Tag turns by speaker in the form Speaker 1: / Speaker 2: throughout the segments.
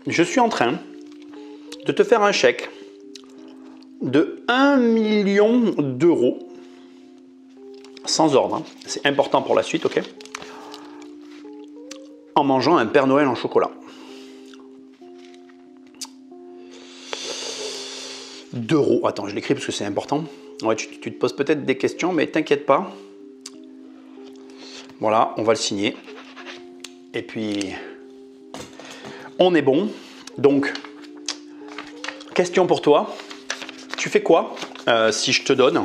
Speaker 1: je suis en train de te faire un chèque de 1 million d'euros sans ordre. Hein. C'est important pour la suite, ok? En mangeant un Père Noël en chocolat. D'euros. Attends, je l'écris parce que c'est important. Ouais, tu te poses peut-être des questions, mais t'inquiète pas. Voilà, on va le signer. Et puis, on est bon. Donc, question pour toi. Tu fais quoi si je te donne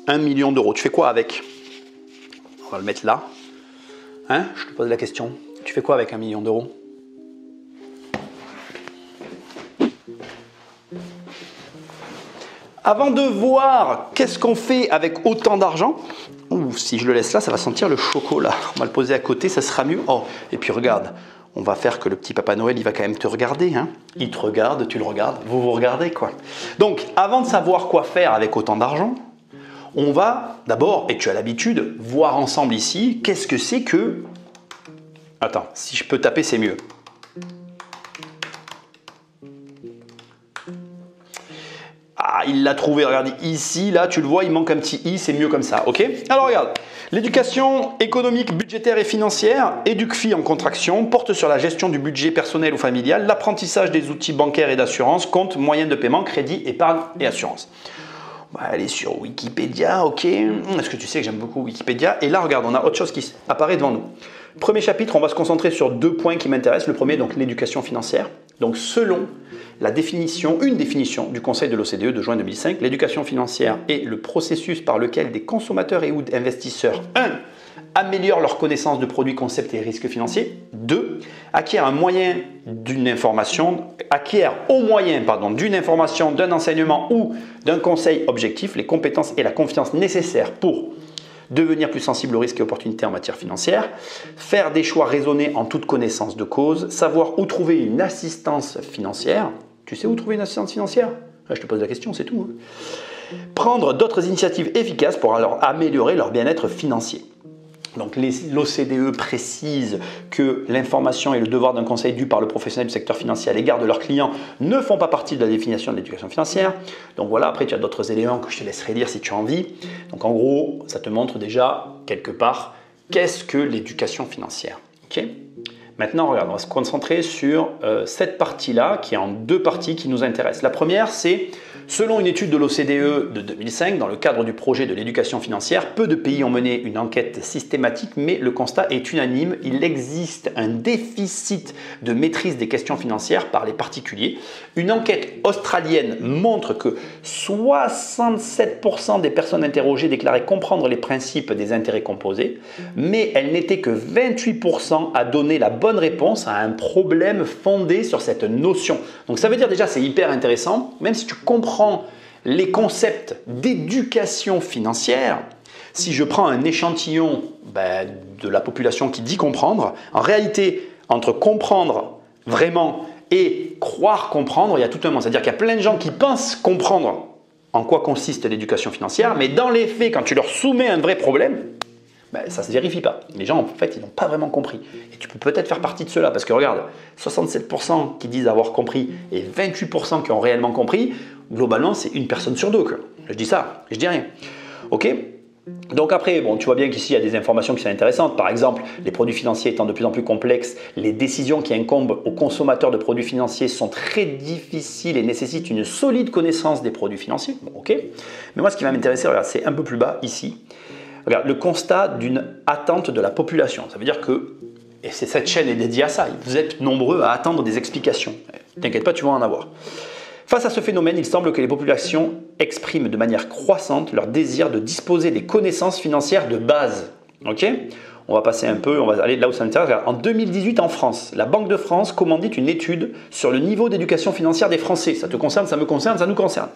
Speaker 1: 1 million d'euros? Tu fais quoi avec? On va le mettre là. Hein? Je te pose la question. Tu fais quoi avec 1 million d'euros? Avant de voir qu'est-ce qu'on fait avec autant d'argent, si je le laisse là, ça va sentir le chocolat. On va le poser à côté, ça sera mieux. Oh, et puis regarde, on va faire que le petit Papa Noël, il va quand même te regarder. Hein. Il te regarde, tu le regardes, vous vous regardez quoi. Donc, avant de savoir quoi faire avec autant d'argent, on va d'abord, et tu as l'habitude, voir ensemble ici, qu'est-ce que c'est que... Attends, si je peux taper, c'est mieux. Ah, il l'a trouvé, regarde ici, là, tu le vois, il manque un petit i, c'est mieux comme ça, ok? Alors regarde, l'éducation économique, budgétaire et financière, EducFi en contraction, porte sur la gestion du budget personnel ou familial, l'apprentissage des outils bancaires et d'assurance, compte, moyens de paiement, crédit, épargne et assurance. On va aller sur Wikipédia, ok? Est-ce que tu sais que j'aime beaucoup Wikipédia? Et là, regarde, on a autre chose qui apparaît devant nous. Premier chapitre, on va se concentrer sur 2 points qui m'intéressent. Le premier, donc l'éducation financière. Donc selon la définition, une définition du Conseil de l'OCDE de juin 2005, l'éducation financière est le processus par lequel des consommateurs et ou investisseurs 1. Améliorent leur connaissance de produits, concepts et risques financiers. 2. Acquièrent au moyen d'une information, d'une information, d'un enseignement ou d'un conseil objectif, les compétences et la confiance nécessaires pour devenir plus sensible aux risques et opportunités en matière financière, faire des choix raisonnés en toute connaissance de cause, savoir où trouver une assistance financière. Tu sais où trouver une assistance financière? Là, je te pose la question, c'est tout. Hein. Prendre d'autres initiatives efficaces pour alors améliorer leur bien-être financier. Donc l'OCDE précise que l'information et le devoir d'un conseil dû par le professionnel du secteur financier à l'égard de leurs clients ne font pas partie de la définition de l'éducation financière. Donc voilà, après tu as d'autres éléments que je te laisserai lire si tu as envie. Donc en gros, ça te montre déjà quelque part qu'est-ce que l'éducation financière. Okay. Maintenant, regarde, on va se concentrer sur cette partie-là qui est en 2 parties qui nous intéressent. La première, c'est selon une étude de l'OCDE de 2005, dans le cadre du projet de l'éducation financière, peu de pays ont mené une enquête systématique, mais le constat est unanime. Il existe un déficit de maîtrise des questions financières par les particuliers. Une enquête australienne montre que 67% des personnes interrogées déclaraient comprendre les principes des intérêts composés, mais elles n'étaient que 28% à donner la bonne réponse à un problème fondé sur cette notion. Donc ça veut dire déjà c'est hyper intéressant, même si tu comprends les concepts d'éducation financière, si je prends un échantillon de la population qui dit comprendre, en réalité entre comprendre vraiment et croire comprendre, il y a tout un monde. C'est-à-dire qu'il y a plein de gens qui pensent comprendre en quoi consiste l'éducation financière, mais dans les faits, quand tu leur soumets un vrai problème, ça ne se vérifie pas. Les gens, en fait, ils n'ont pas vraiment compris. Et tu peux peut-être faire partie de ceux-là. Parce que regarde, 67% qui disent avoir compris et 28% qui ont réellement compris, globalement, c'est une personne sur 2. Quoi. Je dis ça, je dis rien. Ok? Donc après, bon, tu vois bien qu'ici, il y a des informations qui sont intéressantes. Par exemple, les produits financiers étant de plus en plus complexes, les décisions qui incombent aux consommateurs de produits financiers sont très difficiles et nécessitent une solide connaissance des produits financiers. Bon, ok? Mais moi, ce qui va m'intéresser, regarde, c'est un peu plus bas, ici. Regarde, le constat d'une attente de la population. Ça veut dire que, et cette chaîne est dédiée à ça, vous êtes nombreux à attendre des explications. T'inquiète pas, tu vas en avoir. Face à ce phénomène, il semble que les populations expriment de manière croissante leur désir de disposer des connaissances financières de base. Ok ? On va passer un peu, on va aller là où ça m'intéresse. En 2018, en France, la Banque de France commandite une étude sur le niveau d'éducation financière des Français. Ça te concerne, ça me concerne, ça nous concerne.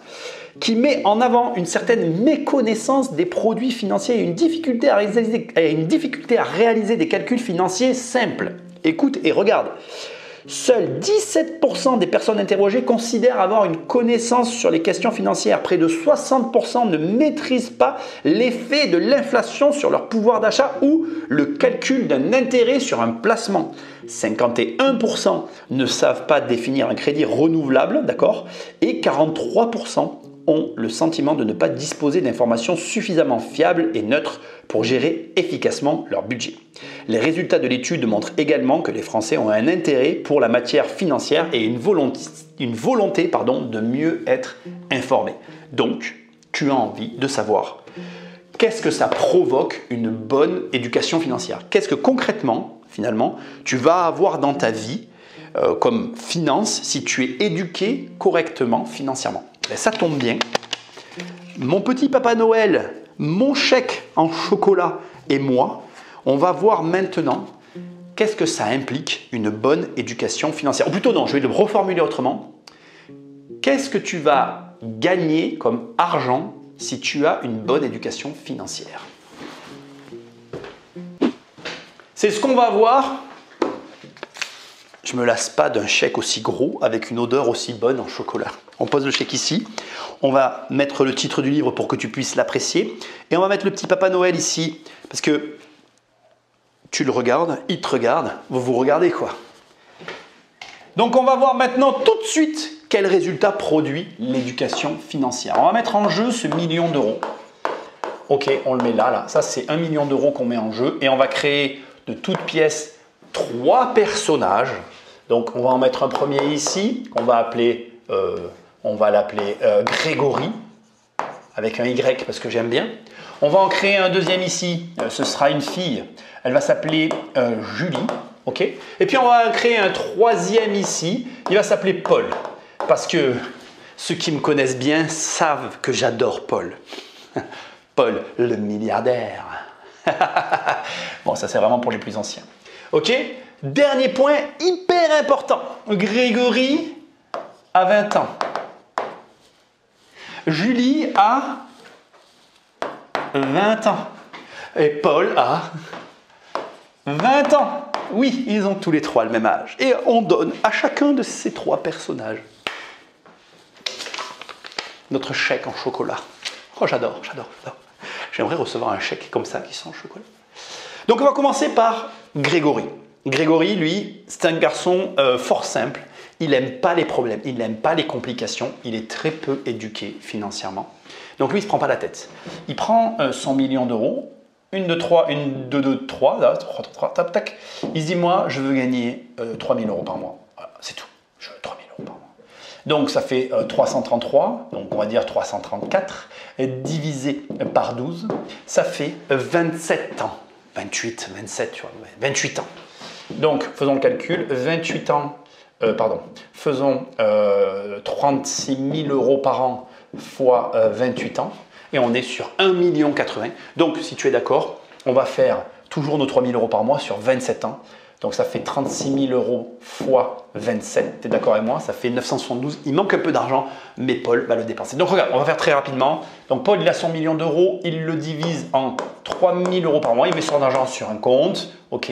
Speaker 1: Qui met en avant une certaine méconnaissance des produits financiers et une difficulté à réaliser des calculs financiers simples. Écoute et regarde. Seuls 17% des personnes interrogées considèrent avoir une connaissance sur les questions financières. Près de 60% ne maîtrisent pas l'effet de l'inflation sur leur pouvoir d'achat ou le calcul d'un intérêt sur un placement. 51% ne savent pas définir un crédit renouvelable, d'accord? Et 43% ont le sentiment de ne pas disposer d'informations suffisamment fiables et neutres pour gérer efficacement leur budget. Les résultats de l'étude montrent également que les Français ont un intérêt pour la matière financière et une volonté de mieux être informés. Donc, tu as envie de savoir qu'est-ce que ça provoque une bonne éducation financière. Qu'est-ce que concrètement, finalement, tu vas avoir dans ta vie comme finance si tu es éduqué correctement financièrement. Ben, ça tombe bien. Mon petit Papa Noël, mon chèque en chocolat et moi, on va voir maintenant qu'est-ce que ça implique une bonne éducation financière. Ou plutôt non, je vais le reformuler autrement. Qu'est-ce que tu vas gagner comme argent si tu as une bonne éducation financière? C'est ce qu'on va voir. Je ne me lasse pas d'un chèque aussi gros avec une odeur aussi bonne en chocolat. On pose le chèque ici. On va mettre le titre du livre pour que tu puisses l'apprécier. Et on va mettre le petit Papa Noël ici. Parce que tu le regardes, il te regarde, vous vous regardez quoi. Donc on va voir maintenant tout de suite quel résultat produit l'éducation financière. On va mettre en jeu ce 1 million d'euros. Ok, on le met là. Ça c'est 1 million d'euros qu'on met en jeu. Et on va créer de toutes pièces 3 personnages. Donc on va en mettre un premier ici, qu'on va appeler, l'appeler Grégory, avec un Y parce que j'aime bien. On va en créer un deuxième ici, ce sera une fille, elle va s'appeler Julie. Okay. Et puis on va créer un troisième ici, il va s'appeler Paul. Parce que ceux qui me connaissent bien savent que j'adore Paul. Paul, le milliardaire. Bon, ça c'est vraiment pour les plus anciens. Ok. Dernier point hyper important. Grégory a 20 ans. Julie a 20 ans. Et Paul a 20 ans. Oui, ils ont tous les trois le même âge. Et on donne à chacun de ces 3 personnages notre chèque en chocolat. Oh, j'adore. J'aimerais recevoir un chèque comme ça qui sent le chocolat. Donc on va commencer par Grégory. Grégory, lui, c'est un garçon fort simple. Il n'aime pas les problèmes, il n'aime pas les complications. Il est très peu éduqué financièrement. Donc lui, il ne se prend pas la tête. Il prend 100 millions d'euros, une, 2, 3, là, 3, tac, tac. Il se dit, moi, je veux gagner 3 000 euros par mois. Voilà, c'est tout. Je veux 3 000 euros par mois. Donc ça fait 333, donc on va dire 334, divisé par 12, ça fait 27 ans. 28, 27, tu vois, 28 ans. Donc, faisons le calcul, 28 ans, faisons 36 000 euros par an fois 28 ans, et on est sur 1 80 000. Donc, si tu es d'accord, on va faire toujours nos 3 000 euros par mois sur 27 ans. Donc, ça fait 36 000 euros fois 27. Tu es d'accord avec moi? Ça fait 972. Il manque un peu d'argent, mais Paul va le dépenser. Donc, regarde, on va faire très rapidement. Donc, Paul, il a son million d'euros. Il le divise en 3 000 euros par mois. Il met son argent sur un compte. OK.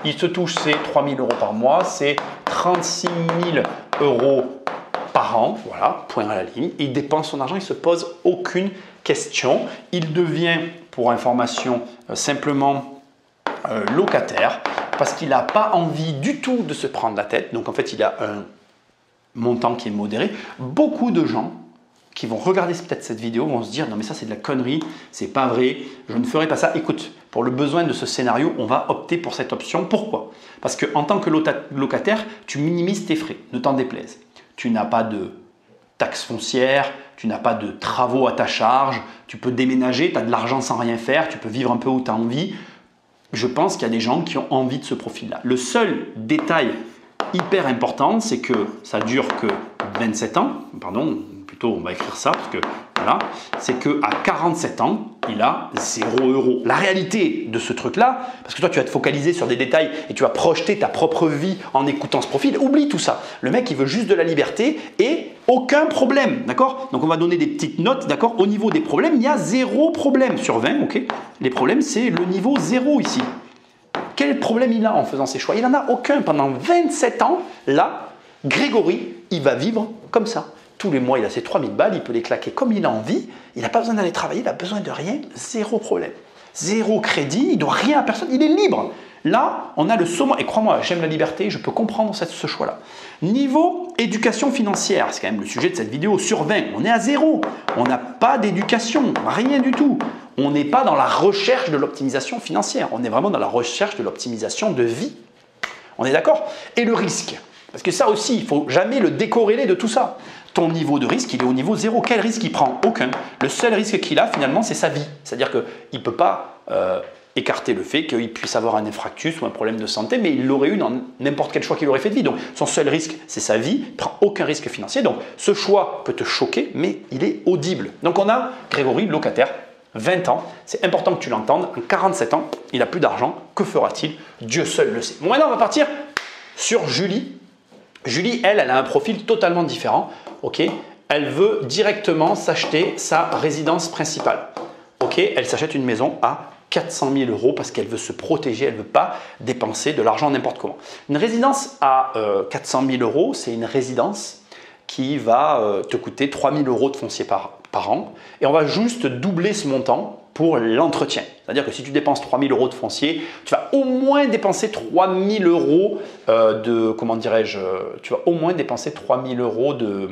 Speaker 1: Il se touche ses 3 000 euros par mois. C'est 36 000 euros par an. Voilà, point à la ligne. Il dépense son argent. Il ne se pose aucune question. Il devient, pour information, simplement locataire. Parce qu'il n'a pas envie du tout de se prendre la tête. Donc en fait, il a un montant qui est modéré. Beaucoup de gens qui vont regarder peut-être cette vidéo vont se dire « Non mais ça c'est de la connerie, c'est pas vrai, je ne ferai pas ça. » Écoute, pour le besoin de ce scénario, on va opter pour cette option. Pourquoi? Parce qu'en tant que locataire, tu minimises tes frais, ne t'en déplaise. Tu n'as pas de taxes foncières, tu n'as pas de travaux à ta charge, tu peux déménager, tu as de l'argent sans rien faire, tu peux vivre un peu où tu as envie. Je pense qu'il y a des gens qui ont envie de ce profil-là. Le seul détail hyper important, c'est que ça dure que 27 ans. Pardon, plutôt on va écrire ça, parce que voilà, c'est qu'à 47 ans, il a 0 €. La réalité de ce truc-là, parce que toi tu vas te focaliser sur des détails et tu vas projeter ta propre vie en écoutant ce profil, oublie tout ça. Le mec, il veut juste de la liberté et aucun problème, d'accord? Donc on va donner des petites notes, d'accord? Au niveau des problèmes, il y a 0 problème sur 20, ok? Les problèmes, c'est le niveau 0 ici. Quel problème il a en faisant ses choix? Il n'en a aucun. Pendant 27 ans, là, Grégory, il va vivre comme ça. Tous les mois, il a ses 3000 balles, il peut les claquer comme il a envie. Il n'a pas besoin d'aller travailler, il n'a besoin de rien, zéro problème. Zéro crédit, il ne doit rien à personne, il est libre. Là, on a le summum. Et crois-moi, j'aime la liberté, je peux comprendre ce choix-là. Niveau éducation financière, c'est quand même le sujet de cette vidéo. Sur 20, on est à 0. On n'a pas d'éducation, rien du tout. On n'est pas dans la recherche de l'optimisation financière. On est vraiment dans la recherche de l'optimisation de vie. On est d'accord? Et le risque, parce que ça aussi, il ne faut jamais le décorréler de tout ça. Ton niveau de risque, il est au niveau 0. Quel risque il prend? Aucun. Le seul risque qu'il a, finalement, c'est sa vie. C'est-à-dire qu'il ne peut pas écarter le fait qu'il puisse avoir un infarctus ou un problème de santé, mais il l'aurait eu dans n'importe quel choix qu'il aurait fait de vie. Donc, son seul risque, c'est sa vie. Il ne prend aucun risque financier. Donc, ce choix peut te choquer, mais il est audible. Donc, on a Grégory, locataire, 20 ans. C'est important que tu l'entendes. En 47 ans, il n'a plus d'argent. Que fera-t-il? Dieu seul le sait. Bon, maintenant, on va partir sur Julie. Julie, elle a un profil totalement différent. Ok, elle veut directement s'acheter sa résidence principale. Ok, elle s'achète une maison à 400 000 € parce qu'elle veut se protéger, elle ne veut pas dépenser de l'argent n'importe comment. Une résidence à 400 000 €, c'est une résidence qui va te coûter 3 000 € de foncier par an. Et on va juste doubler ce montant pour l'entretien. C'est-à-dire que si tu dépenses 3 000 € de foncier, tu vas au moins dépenser 3 000 € de, comment dirais-je, tu vas au moins dépenser 3 000 €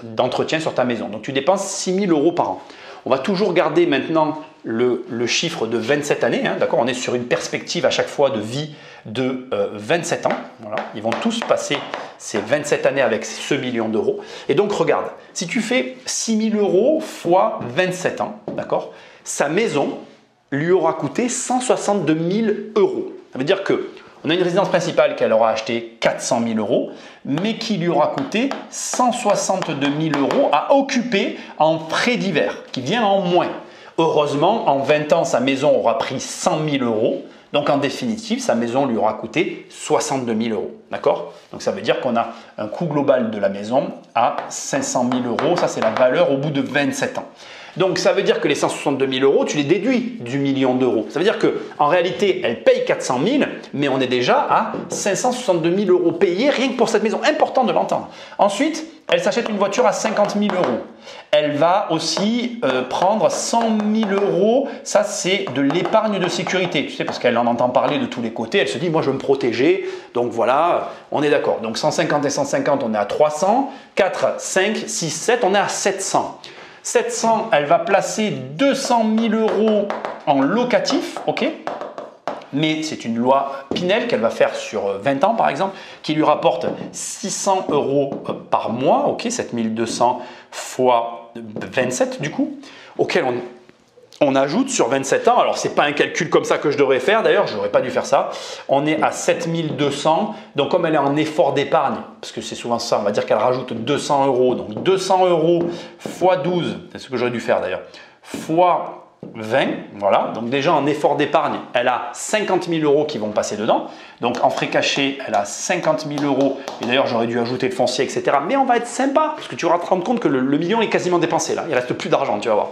Speaker 1: d'entretien sur ta maison. Donc tu dépenses 6 000 € par an. On va toujours garder maintenant le chiffre de 27 années, hein, d'accord? On est sur une perspective à chaque fois de vie de 27 ans. Voilà. Ils vont tous passer ces 27 années avec ce million d'euros. Et donc regarde, si tu fais 6 000 € fois 27 ans, d'accord? Sa maison lui aura coûté 162 000 €. Ça veut dire que on a une résidence principale qu'elle aura acheté 400 000 €, mais qui lui aura coûté 162 000 € à occuper en frais divers, qui vient en moins. Heureusement, en 20 ans, sa maison aura pris 100 000 €. Donc en définitive, sa maison lui aura coûté 62 000 €. D'accord? Donc ça veut dire qu'on a un coût global de la maison à 500 000 €. Ça, c'est la valeur au bout de 27 ans. Donc ça veut dire que les 162 000 €, tu les déduis du million d'euros. Ça veut dire qu'en réalité, elle paye 400 000, mais on est déjà à 562 000 € payés rien que pour cette maison. Important de l'entendre. Ensuite, elle s'achète une voiture à 50 000 €. Elle va aussi prendre 100 000 €. Ça, c'est de l'épargne de sécurité. Tu sais, parce qu'elle en entend parler de tous les côtés. Elle se dit, moi, je veux me protéger. Donc voilà, on est d'accord. Donc 150 et 150, on est à 300. 4, 5, 6, 7, on est à 700. 700, elle va placer 200 000 € en locatif, ok? Mais c'est une loi Pinel qu'elle va faire sur 20 ans par exemple, qui lui rapporte 600 € par mois, ok? 7200 fois 27 du coup, auquel on ajoute sur 27 ans, alors ce n'est pas un calcul comme ça que je devrais faire, d'ailleurs je n'aurais pas dû faire ça, on est à 7200, donc comme elle est en effort d'épargne, parce que c'est souvent ça, on va dire qu'elle rajoute 200 €, donc 200 € fois 12, c'est ce que j'aurais dû faire d'ailleurs, fois 20, voilà, donc déjà en effort d'épargne, elle a 50 000 € qui vont passer dedans, donc en frais cachés, elle a 50 000 €, et d'ailleurs j'aurais dû ajouter le foncier, etc. Mais on va être sympa, parce que tu vas te rendre compte que le million est quasiment dépensé là, il ne reste plus d'argent, tu vas voir.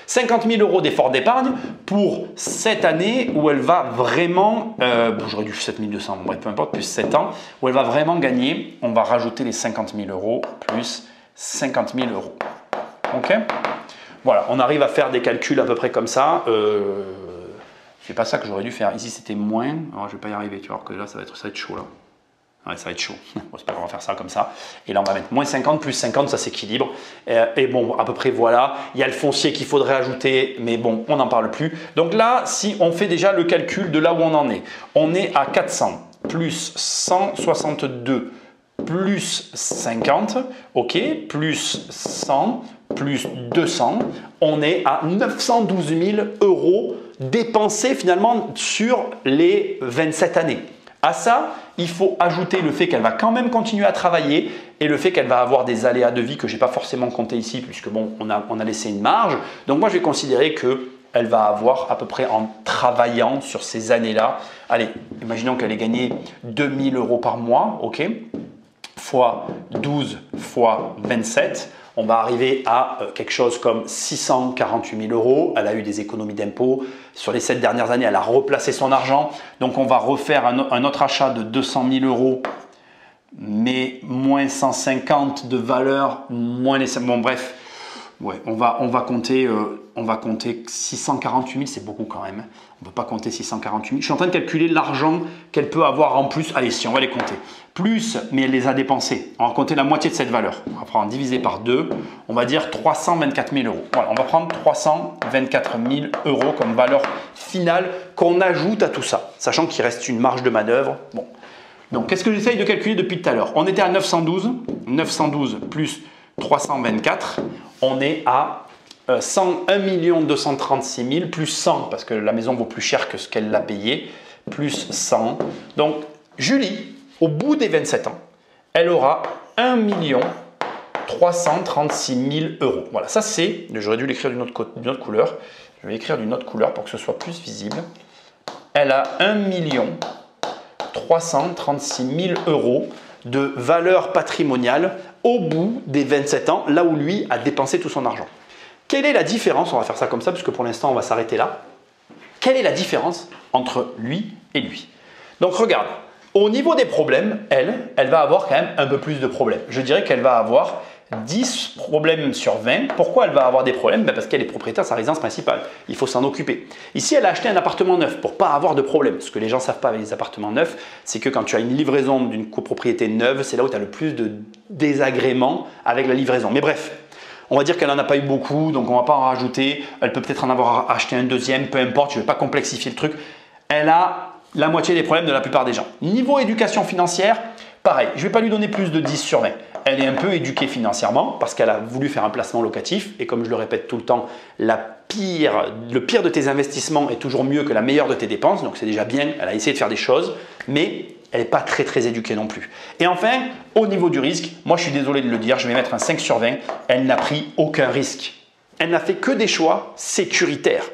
Speaker 1: 50 000 € d'effort d'épargne pour cette année où elle va vraiment, bon, j'aurais dû 7 200, bref, peu importe, plus 7 ans, où elle va vraiment gagner, on va rajouter les 50 000 € plus 50 000 €. Ok? Voilà, on arrive à faire des calculs à peu près comme ça. C'est pas ça que j'aurais dû faire. Ici, c'était moins. Alors, je vais pas y arriver, tu vois, que là, ça va être chaud là. Ouais, ça va être chaud. Bon, c'est pas grave, on va faire ça comme ça. Et là, on va mettre moins 50 plus 50, ça s'équilibre. Et bon, à peu près, voilà. Il y a le foncier qu'il faudrait ajouter, mais bon, on n'en parle plus. Donc là, si on fait déjà le calcul de là où on en est, on est à 400 plus 162 plus 50, ok, plus 100, plus 200, on est à 912 000 € dépensés finalement sur les 27 années. À ça, il faut ajouter le fait qu'elle va quand même continuer à travailler et le fait qu'elle va avoir des aléas de vie que je n'ai pas forcément compté ici puisque bon, on a laissé une marge. Donc moi, je vais considérer qu'elle va avoir à peu près en travaillant sur ces années-là, allez, imaginons qu'elle ait gagné 2 000 € par mois, ok, fois 12 fois 27, On va arriver à quelque chose comme 648 000 euros. Elle a eu des économies d'impôts. Sur les 7 dernières années, elle a replacé son argent. Donc, on va refaire un autre achat de 200 000 euros, mais moins 150 de valeur, moins les... Bon, bref, ouais, on va compter 648 000, c'est beaucoup quand même. On ne peut pas compter 648 000. Je suis en train de calculer l'argent qu'elle peut avoir en plus. Allez, si, on va les compter. Plus, mais elle les a dépensés. On va compter la moitié de cette valeur. On va prendre divisé par 2. On va dire 324 000 euros. Voilà, on va prendre 324 000 euros comme valeur finale qu'on ajoute à tout ça, sachant qu'il reste une marge de manœuvre. Bon. Donc, qu'est-ce que j'essaye de calculer depuis tout à l'heure? On était à 912. 912 plus 324. On est à 1 236 000 plus 100, parce que la maison vaut plus cher que ce qu'elle l'a payé, plus 100. Donc, Julie, au bout des 27 ans, elle aura 1 336 000 euros. Voilà, ça c'est, j'aurais dû l'écrire d'une autre couleur. Je vais l'écrire d'une autre couleur pour que ce soit plus visible. Elle a 1 336 000 euros de valeur patrimoniale au bout des 27 ans, là où lui a dépensé tout son argent. Quelle est la différence? On va faire ça comme ça, parce que pour l'instant, on va s'arrêter là. Quelle est la différence entre lui et lui? Donc, regarde, au niveau des problèmes, elle va avoir quand même un peu plus de problèmes. Je dirais qu'elle va avoir 10 problèmes sur 20. Pourquoi elle va avoir des problèmes? Parce qu'elle est propriétaire de sa résidence principale. Il faut s'en occuper. Ici, elle a acheté un appartement neuf pour ne pas avoir de problème. Ce que les gens ne savent pas avec les appartements neufs, c'est que quand tu as une livraison d'une copropriété neuve, c'est là où tu as le plus de désagréments avec la livraison. Mais bref, on va dire qu'elle n'en a pas eu beaucoup, donc on ne va pas en rajouter. Elle peut peut-être en avoir acheté un deuxième, peu importe, je ne vais pas complexifier le truc. Elle a la moitié des problèmes de la plupart des gens. Niveau éducation financière, pareil, je ne vais pas lui donner plus de 10 sur 20. Elle est un peu éduquée financièrement parce qu'elle a voulu faire un placement locatif. Et comme je le répète tout le temps, le pire de tes investissements est toujours mieux que la meilleure de tes dépenses. Donc c'est déjà bien, elle a essayé de faire des choses, mais elle n'est pas très éduquée non plus. Et enfin, au niveau du risque, moi je suis désolé de le dire, je vais mettre un 5 sur 20. Elle n'a pris aucun risque. Elle n'a fait que des choix sécuritaires.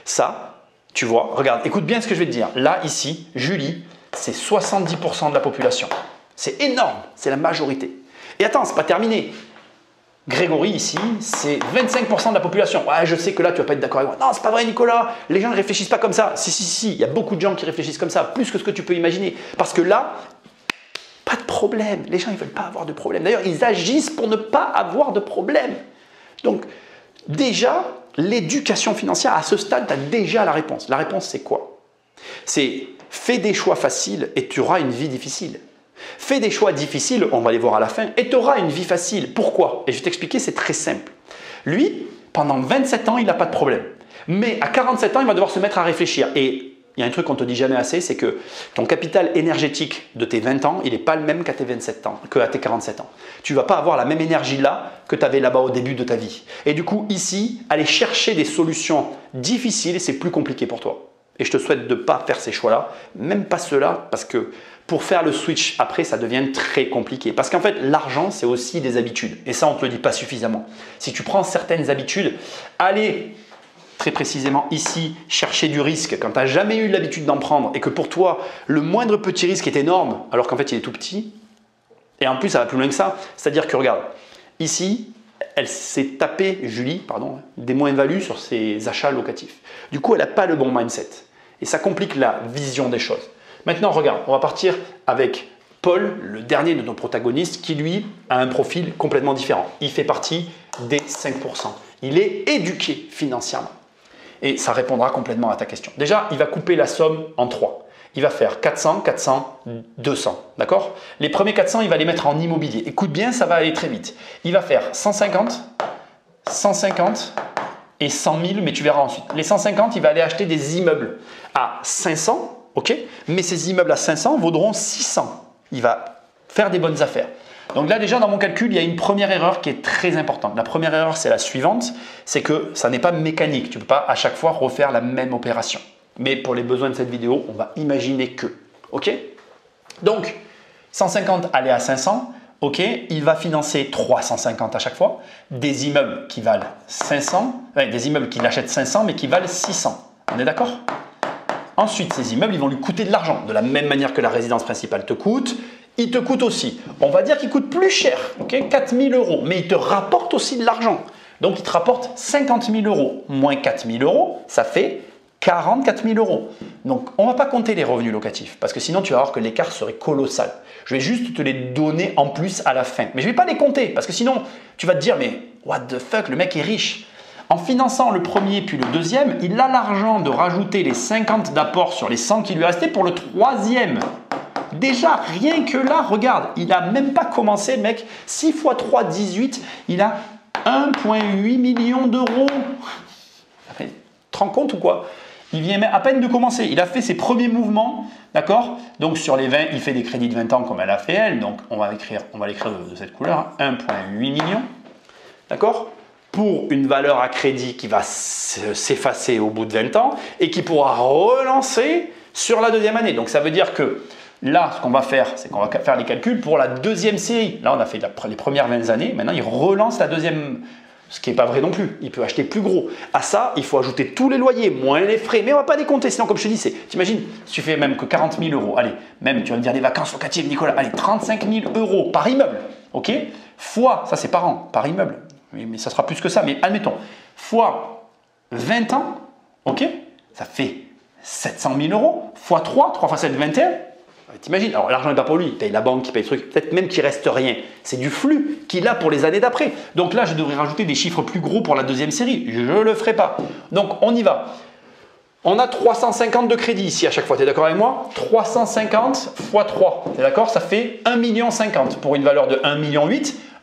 Speaker 1: Ça, tu vois, regarde, écoute bien ce que je vais te dire. Là, ici, Julie, c'est 70% de la population. C'est énorme, c'est la majorité. Et attends, c'est pas terminé. Grégory, ici, c'est 25% de la population. Ouais, je sais que là, tu vas pas être d'accord avec moi. Non, c'est pas vrai, Nicolas. Les gens ne réfléchissent pas comme ça. Si. Il y a beaucoup de gens qui réfléchissent comme ça, plus que ce que tu peux imaginer. Parce que là, pas de problème. Les gens, ils veulent pas avoir de problème. D'ailleurs, ils agissent pour ne pas avoir de problème. Donc, déjà, l'éducation financière, à ce stade, tu as déjà la réponse. La réponse, c'est quoi? C'est fais des choix faciles et tu auras une vie difficile. Fais des choix difficiles, on va les voir à la fin, et tu auras une vie facile. Pourquoi? Et je vais t'expliquer, c'est très simple. Lui, pendant 27 ans, il n'a pas de problème. Mais à 47 ans, il va devoir se mettre à réfléchir. Et il y a un truc qu'on ne te dit jamais assez, c'est que ton capital énergétique de tes 20 ans, il n'est pas le même qu'à tes 27 ans, qu'à tes 47 ans. Tu ne vas pas avoir la même énergie là que tu avais là-bas au début de ta vie. Et du coup, ici, aller chercher des solutions difficiles, c'est plus compliqué pour toi. Et je te souhaite de ne pas faire ces choix-là, même pas ceux-là, parce que pour faire le switch après, ça devient très compliqué. Parce qu'en fait, l'argent, c'est aussi des habitudes. Et ça, on ne te le dit pas suffisamment. Si tu prends certaines habitudes, aller très précisément ici, chercher du risque quand tu n'as jamais eu l'habitude d'en prendre et que pour toi, le moindre petit risque est énorme, alors qu'en fait, il est tout petit. Et en plus, ça va plus loin que ça. C'est-à-dire que, regarde, ici, elle s'est tapée, Julie, des moins-values sur ses achats locatifs. Du coup, elle n'a pas le bon mindset. Et ça complique la vision des choses. Maintenant, regarde, on va partir avec Paul, le dernier de nos protagonistes, qui lui a un profil complètement différent. Il fait partie des 5%. Il est éduqué financièrement. Et ça répondra complètement à ta question. Déjà, il va couper la somme en 3. Il va faire 400, 400, 200. D'accord? Les premiers 400, il va les mettre en immobilier. Écoute bien, ça va aller très vite. Il va faire 150, 150 et 100 000, mais tu verras ensuite. Les 150, il va aller acheter des immeubles à 500. Ok, mais ces immeubles à 500 vaudront 600. Il va faire des bonnes affaires. Donc là déjà dans mon calcul, il y a une première erreur qui est très importante. La première erreur, c'est la suivante, c'est que ça n'est pas mécanique. Tu ne peux pas à chaque fois refaire la même opération. Mais pour les besoins de cette vidéo, on va imaginer que. Ok? Donc 150 aller à 500. Ok, il va financer 350 à chaque fois. Des immeubles qui valent 500, des immeubles qu'il achète 500 mais qui valent 600. On est d'accord? Ensuite, ces immeubles, ils vont lui coûter de l'argent. De la même manière que la résidence principale te coûte, il te coûte aussi, on va dire qu'il coûte plus cher, okay, 4 000 euros, mais il te rapporte aussi de l'argent. Donc il te rapporte 50 000 euros moins 4 000 euros, ça fait 44 000 euros. Donc on ne va pas compter les revenus locatifs parce que sinon tu vas voir que l'écart serait colossal. Je vais juste te les donner en plus à la fin. Mais je ne vais pas les compter parce que sinon tu vas te dire mais what the fuck, le mec est riche. En finançant le premier puis le deuxième, il a l'argent de rajouter les 50 d'apport sur les 100 qui lui restaient pour le troisième. Déjà, rien que là, regarde, il n'a même pas commencé le mec. 6 x 3, 18, il a 1,8 million d'euros. Tu te rends compte ou quoi? Il vient à peine de commencer. Il a fait ses premiers mouvements, d'accord? Donc sur les 20, il fait des crédits de 20 ans comme elle a fait elle. Donc on va l'écrire de cette couleur, 1,8 million, d'accord? Pour une valeur à crédit qui va s'effacer au bout de 20 ans et qui pourra relancer sur la deuxième année. Donc ça veut dire que là, ce qu'on va faire, c'est qu'on va faire les calculs pour la deuxième série. Là, on a fait les premières 20 années. Maintenant, il relance la deuxième, ce qui n'est pas vrai non plus. Il peut acheter plus gros. À ça, il faut ajouter tous les loyers, moins les frais. Mais on ne va pas les compter. Sinon, comme je te dis, t'imagines, si tu fais même que 40 000 euros, allez, même, tu vas me dire les vacances locatives, Nicolas, allez, 35 000 euros par immeuble, ok? Fois, ça c'est par an, par immeuble. Mais ça sera plus que ça, mais admettons, fois 20 ans, ok? Ça fait 700 000 euros, fois 3, 3 x 7, 21. T'imagines, alors l'argent n'est pas pour lui, il paye la banque, il paye le truc, peut-être même qu'il ne reste rien. C'est du flux qu'il a pour les années d'après. Donc là, je devrais rajouter des chiffres plus gros pour la deuxième série. Je ne le ferai pas. Donc on y va. On a 350 de crédit ici à chaque fois, tu es d'accord avec moi? 350 x 3, tu es d'accord? Ça fait 1,50 million pour une valeur de 1,8 million.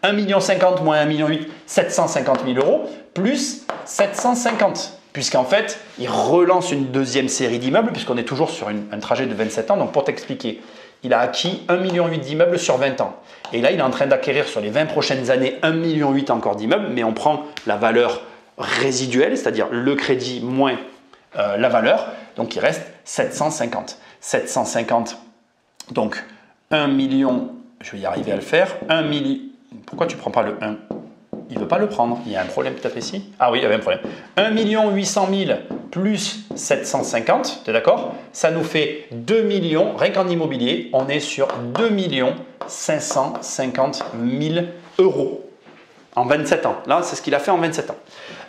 Speaker 1: 1,50 million moins 1,8 million, 750 000 euros, plus 750. Puisqu'en fait, il relance une deuxième série d'immeubles, puisqu'on est toujours sur un trajet de 27 ans. Donc pour t'expliquer, il a acquis 1,8 million d'immeubles sur 20 ans. Et là, il est en train d'acquérir sur les 20 prochaines années 1,8 million encore d'immeubles, mais on prend la valeur résiduelle, c'est-à-dire le crédit moins la valeur. Donc il reste 750. 750, donc 1 million, je vais y arriver à le faire, 1 million. Pourquoi tu ne prends pas le 1? Il ne veut pas le prendre. Il y a un problème peut-être ici. Ah oui, il y avait un problème. 1 800 000 plus 750, tu es d'accord? Ça nous fait 2 millions, rien qu'en immobilier, on est sur 2 550 000 euros en 27 ans. Là, c'est ce qu'il a fait en 27 ans.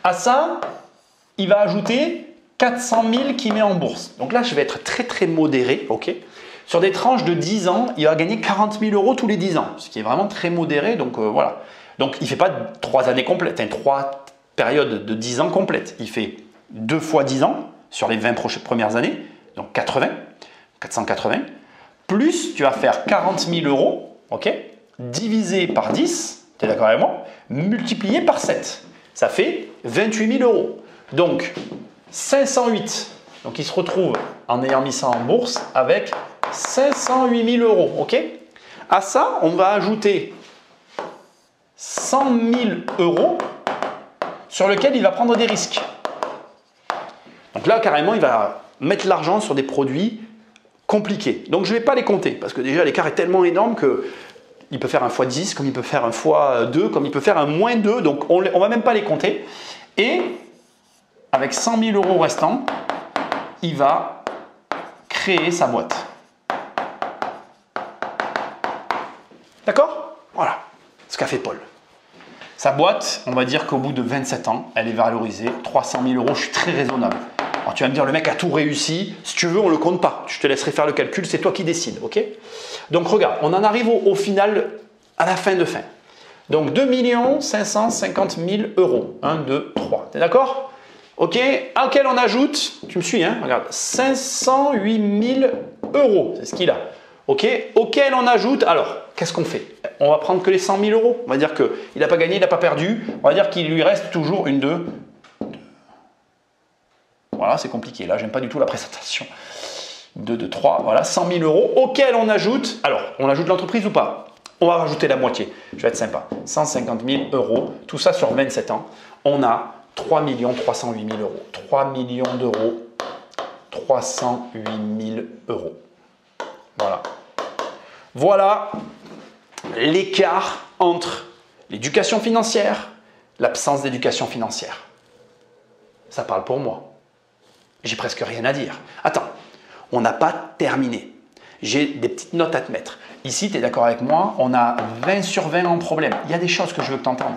Speaker 1: À ça, il va ajouter 400 000 qu'il met en bourse. Donc là, je vais être très très modéré, ok? Sur des tranches de 10 ans, il va gagner 40 000 euros tous les 10 ans, ce qui est vraiment très modéré. Donc voilà. Donc il ne fait pas 3 années complètes, 3 périodes de 10 ans complètes. Il fait 2 fois 10 ans sur les 20 premières années, donc 480. Plus tu vas faire 40 000 euros, ok, divisé par 10, tu es d'accord avec moi, multiplié par 7. Ça fait 28 000 euros. Donc 508. Donc il se retrouve en ayant mis ça en bourse avec 508 000 euros. Ok? À ça, on va ajouter 100 000 euros sur lequel il va prendre des risques. Donc là, carrément, il va mettre l'argent sur des produits compliqués. Donc je ne vais pas les compter parce que déjà l'écart est tellement énorme qu'il peut faire un x10, comme il peut faire un x2, comme il peut faire un -2. Donc on ne va même pas les compter. Et avec 100 000 euros restants, il va créer sa boîte. D'accord? Voilà ce qu'a fait Paul. Sa boîte, on va dire qu'au bout de 27 ans, elle est valorisée 300 000 euros. Je suis très raisonnable. Alors tu vas me dire, le mec a tout réussi. Si tu veux, on ne le compte pas. Je te laisserai faire le calcul, c'est toi qui décides. Ok? Donc regarde, on en arrive au final, à la fin de fin. Donc 2 550 000 euros. 1, 2, 3. T'es d'accord? Ok, auquel on ajoute, tu me suis, hein, regarde, 508 000 euros, c'est ce qu'il a. Ok, auquel on ajoute, alors, qu'est-ce qu'on fait? On va prendre que les 100 000 euros. On va dire qu'il n'a pas gagné, il n'a pas perdu. On va dire qu'il lui reste toujours une 2. Voilà, c'est compliqué. Là, j'aime pas du tout la présentation. 2, 2, 3, voilà, 100 000 euros. Auquel on ajoute, alors, on ajoute l'entreprise ou pas? On va rajouter la moitié. Je vais être sympa. 150 000 euros, tout ça sur 27 ans. On a 3 308 000 euros. 3 millions d'euros, 308 000 euros. Voilà. Voilà l'écart entre l'éducation financière, l'absence d'éducation financière. Ça parle pour moi. J'ai presque rien à dire. Attends, on n'a pas terminé. J'ai des petites notes à te mettre. Ici, tu es d'accord avec moi, on a 20 sur 20 en problème. Il y a des choses que je veux que tu entendes.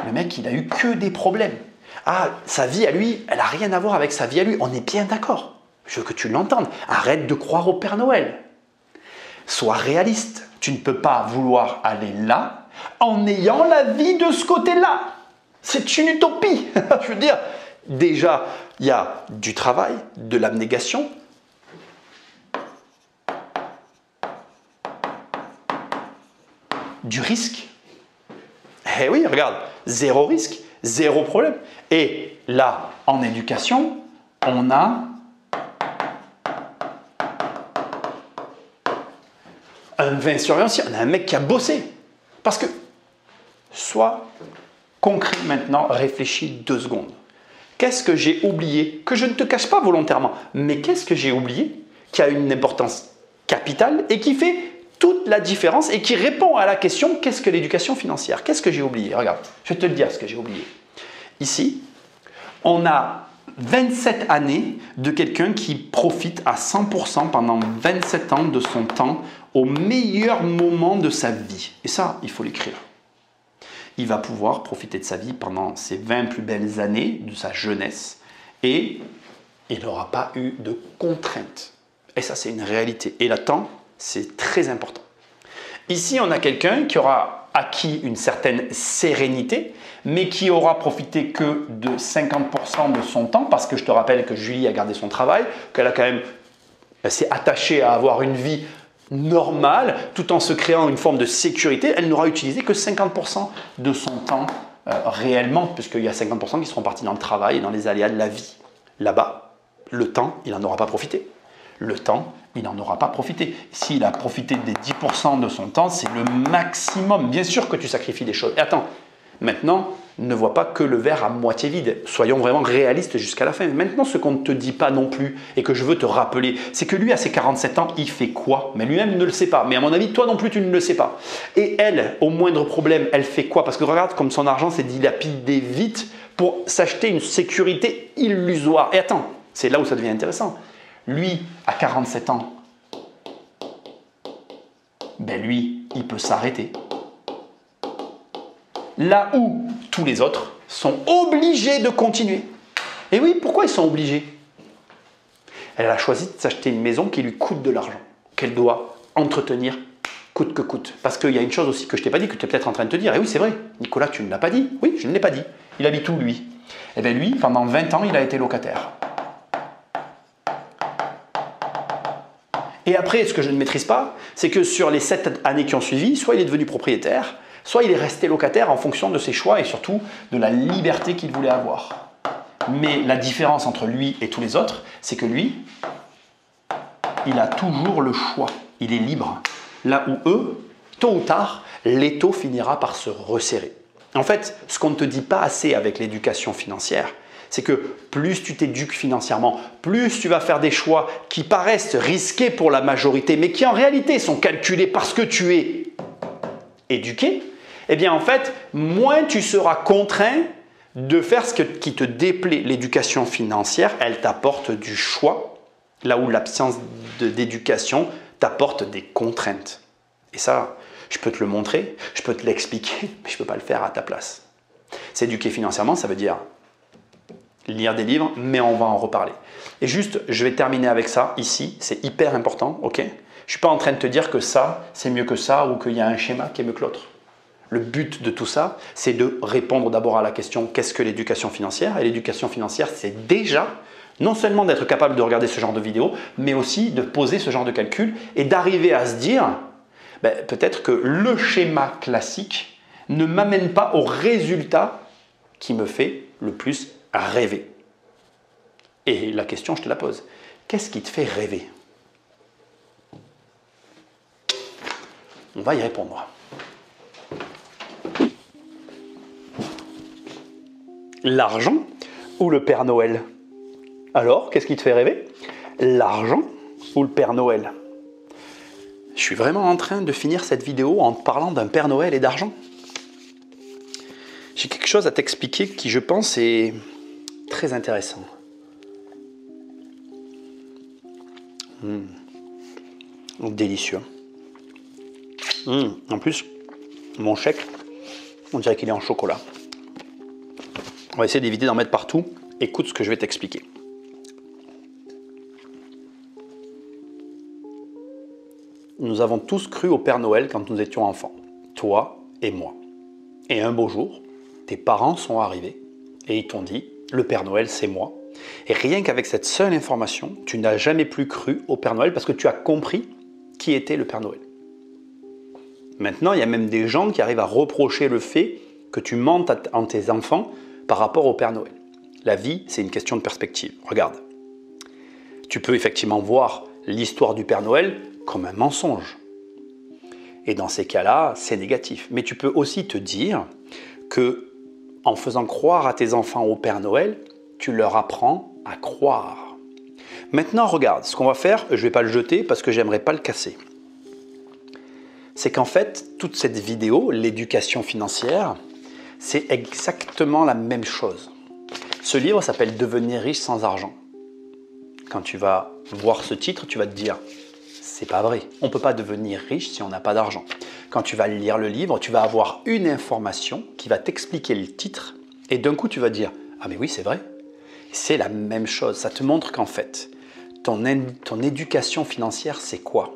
Speaker 1: Le mec, il a eu que des problèmes. Ah, sa vie à lui, elle n'a rien à voir avec sa vie à lui. On est bien d'accord. Je veux que tu l'entendes. Arrête de croire au Père Noël. Sois réaliste. Tu ne peux pas vouloir aller là en ayant la vie de ce côté-là. C'est une utopie. Je veux dire, déjà, il y a du travail, de l'abnégation. Du risque. Eh oui, regarde, zéro risque, zéro problème. Et là, en éducation, on a un 20 sur 20 aussi. On a un mec qui a bossé. Parce que, sois concret maintenant, réfléchis 2 secondes. Qu'est-ce que j'ai oublié, que je ne te cache pas volontairement, mais qu'est-ce que j'ai oublié qui a une importance capitale et qui fait toute la différence et qui répond à la question qu'est-ce que l'éducation financière? Qu'est-ce que j'ai oublié? Regarde, je vais te le dire ce que j'ai oublié. Ici, on a 27 années de quelqu'un qui profite à 100% pendant 27 ans de son temps au meilleur moment de sa vie. Et ça, il faut l'écrire. Il va pouvoir profiter de sa vie pendant ses 20 plus belles années de sa jeunesse et il n'aura pas eu de contraintes. Et ça, c'est une réalité. Et le temps, c'est très important. Ici, on a quelqu'un qui aura acquis une certaine sérénité, mais qui aura profité que de 50% de son temps, parce que je te rappelle que Julie a gardé son travail, qu'elle a quand même, elle s'est attachée à avoir une vie normale, tout en se créant une forme de sécurité. Elle n'aura utilisé que 50% de son temps réellement, puisqu'il y a 50% qui seront partis dans le travail et dans les aléas de la vie. Là-bas, le temps, il n'en aura pas profité. Le temps, il n'en aura pas profité. S'il a profité des 10% de son temps, c'est le maximum. Bien sûr que tu sacrifies des choses. Et attends, maintenant, ne vois pas que le verre à moitié vide. Soyons vraiment réalistes jusqu'à la fin. Maintenant, ce qu'on ne te dit pas non plus et que je veux te rappeler, c'est que lui, à ses 47 ans, il fait quoi? Mais lui-même ne le sait pas. Mais à mon avis, toi non plus, tu ne le sais pas. Et elle, au moindre problème, elle fait quoi? Parce que regarde comme son argent s'est dilapidé vite pour s'acheter une sécurité illusoire. Et attends, c'est là où ça devient intéressant. Lui, à 47 ans, ben lui, il peut s'arrêter. Là où tous les autres sont obligés de continuer. Et oui, pourquoi ils sont obligés? Elle a choisi de s'acheter une maison qui lui coûte de l'argent, qu'elle doit entretenir coûte que coûte. Parce qu'il y a une chose aussi que je ne t'ai pas dit, que tu es peut-être en train de te dire. Et oui, c'est vrai, Nicolas, tu ne l'as pas dit. Oui, je ne l'ai pas dit. Il habite où, lui? Eh bien, lui, pendant 20 ans, il a été locataire. Et après, ce que je ne maîtrise pas, c'est que sur les 7 années qui ont suivi, soit il est devenu propriétaire, soit il est resté locataire en fonction de ses choix et surtout de la liberté qu'il voulait avoir. Mais la différence entre lui et tous les autres, c'est que lui, il a toujours le choix. Il est libre. Là où eux, tôt ou tard, l'étau finira par se resserrer. En fait, ce qu'on ne te dit pas assez avec l'éducation financière, c'est que plus tu t'éduques financièrement, plus tu vas faire des choix qui paraissent risqués pour la majorité, mais qui en réalité sont calculés parce que tu es éduqué, eh bien en fait, moins tu seras contraint de faire ce qui te déplaît. L'éducation financière, elle t'apporte du choix, là où l'absence d'éducation t'apporte des contraintes. Et ça, je peux te le montrer, je peux te l'expliquer, mais je ne peux pas le faire à ta place. S'éduquer financièrement, ça veut dire lire des livres, mais on va en reparler. Et juste, je vais terminer avec ça ici, c'est hyper important, ok? Je ne suis pas en train de te dire que ça, c'est mieux que ça ou qu'il y a un schéma qui est mieux que l'autre. Le but de tout ça, c'est de répondre d'abord à la question qu'est-ce que l'éducation financière? Et l'éducation financière, c'est déjà non seulement d'être capable de regarder ce genre de vidéo, mais aussi de poser ce genre de calcul et d'arriver à se dire peut-être que le schéma classique ne m'amène pas au résultat qui me fait le plus rêver. Et la question, je te la pose. Qu'est-ce qui te fait rêver? On va y répondre. L'argent ou le Père Noël? Alors, qu'est-ce qui te fait rêver? L'argent ou le Père Noël? Je suis vraiment en train de finir cette vidéo en te parlant d'un Père Noël et d'argent. J'ai quelque chose à t'expliquer qui, je pense, est très intéressant. Délicieux. En plus, mon chèque, on dirait qu'il est en chocolat. On va essayer d'éviter d'en mettre partout. Écoute ce que je vais t'expliquer. Nous avons tous cru au Père Noël quand nous étions enfants, toi et moi. Et un beau jour, tes parents sont arrivés et ils t'ont dit « Le Père Noël, c'est moi ». Et rien qu'avec cette seule information, tu n'as jamais plus cru au Père Noël parce que tu as compris qui était le Père Noël. Maintenant, il y a même des gens qui arrivent à reprocher le fait que tu mentes à tes enfants par rapport au Père Noël. La vie, c'est une question de perspective. Regarde, tu peux effectivement voir l'histoire du Père Noël comme un mensonge. Et dans ces cas-là, c'est négatif. Mais tu peux aussi te dire que en faisant croire à tes enfants au Père Noël, tu leur apprends à croire. Maintenant, regarde, ce qu'on va faire, je ne vais pas le jeter parce que j'aimerais pas le casser. C'est qu'en fait, toute cette vidéo, l'éducation financière, c'est exactement la même chose. Ce livre s'appelle « Devenir riche sans argent ». Quand tu vas voir ce titre, tu vas te dire « c'est pas vrai, on ne peut pas devenir riche si on n'a pas d'argent ». Quand tu vas lire le livre, tu vas avoir une information qui va t'expliquer le titre et d'un coup tu vas dire « ah mais oui, c'est vrai ». C'est la même chose, ça te montre qu'en fait, ton éducation financière, c'est quoi?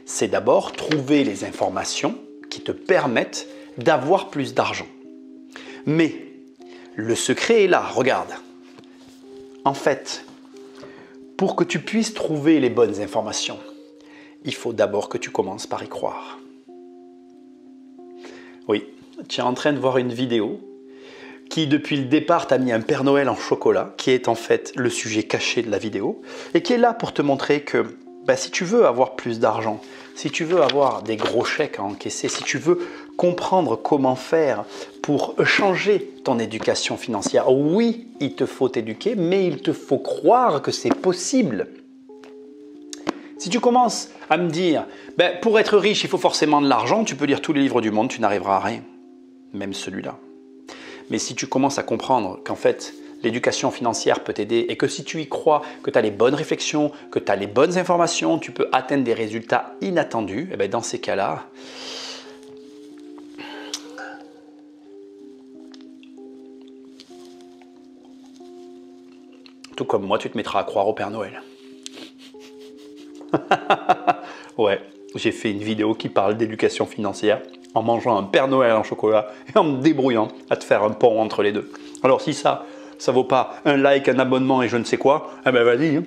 Speaker 1: C'est d'abord trouver les informations qui te permettent d'avoir plus d'argent. Mais le secret est là, regarde. En fait, pour que tu puisses trouver les bonnes informations, il faut d'abord que tu commences par y croire. Oui, tu es en train de voir une vidéo qui, depuis le départ, t'a mis un Père Noël en chocolat, qui est en fait le sujet caché de la vidéo, et qui est là pour te montrer que si tu veux avoir plus d'argent, si tu veux avoir des gros chèques à encaisser, si tu veux comprendre comment faire pour changer ton éducation financière, oui, il te faut t'éduquer, mais il te faut croire que c'est possible. Si tu commences à me dire, pour être riche, il faut forcément de l'argent, tu peux lire tous les livres du monde, tu n'arriveras à rien, même celui-là. Mais si tu commences à comprendre qu'en fait, l'éducation financière peut t'aider et que si tu y crois, que tu as les bonnes réflexions, que tu as les bonnes informations, tu peux atteindre des résultats inattendus, et dans ces cas-là, tout comme moi, tu te mettras à croire au Père Noël. Ouais, j'ai fait une vidéo qui parle d'éducation financière en mangeant un Père Noël en chocolat et en me débrouillant à te faire un pont entre les deux. Alors si ça vaut pas un like, un abonnement et je ne sais quoi, vas-y, hein,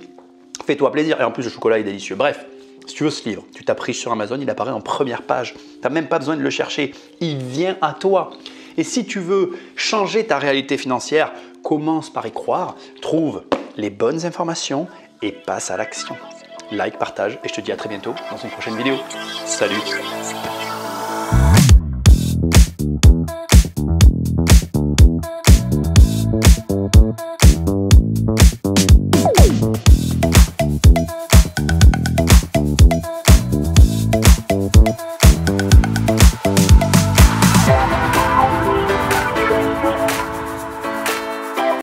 Speaker 1: fais-toi plaisir. Et en plus, le chocolat est délicieux. Bref, si tu veux ce livre, tu tapes riche sur Amazon, il apparaît en première page. Tu n'as même pas besoin de le chercher, il vient à toi. Et si tu veux changer ta réalité financière, commence par y croire, trouve les bonnes informations et passe à l'action. Like, partage et je te dis à très bientôt dans une prochaine vidéo. Salut!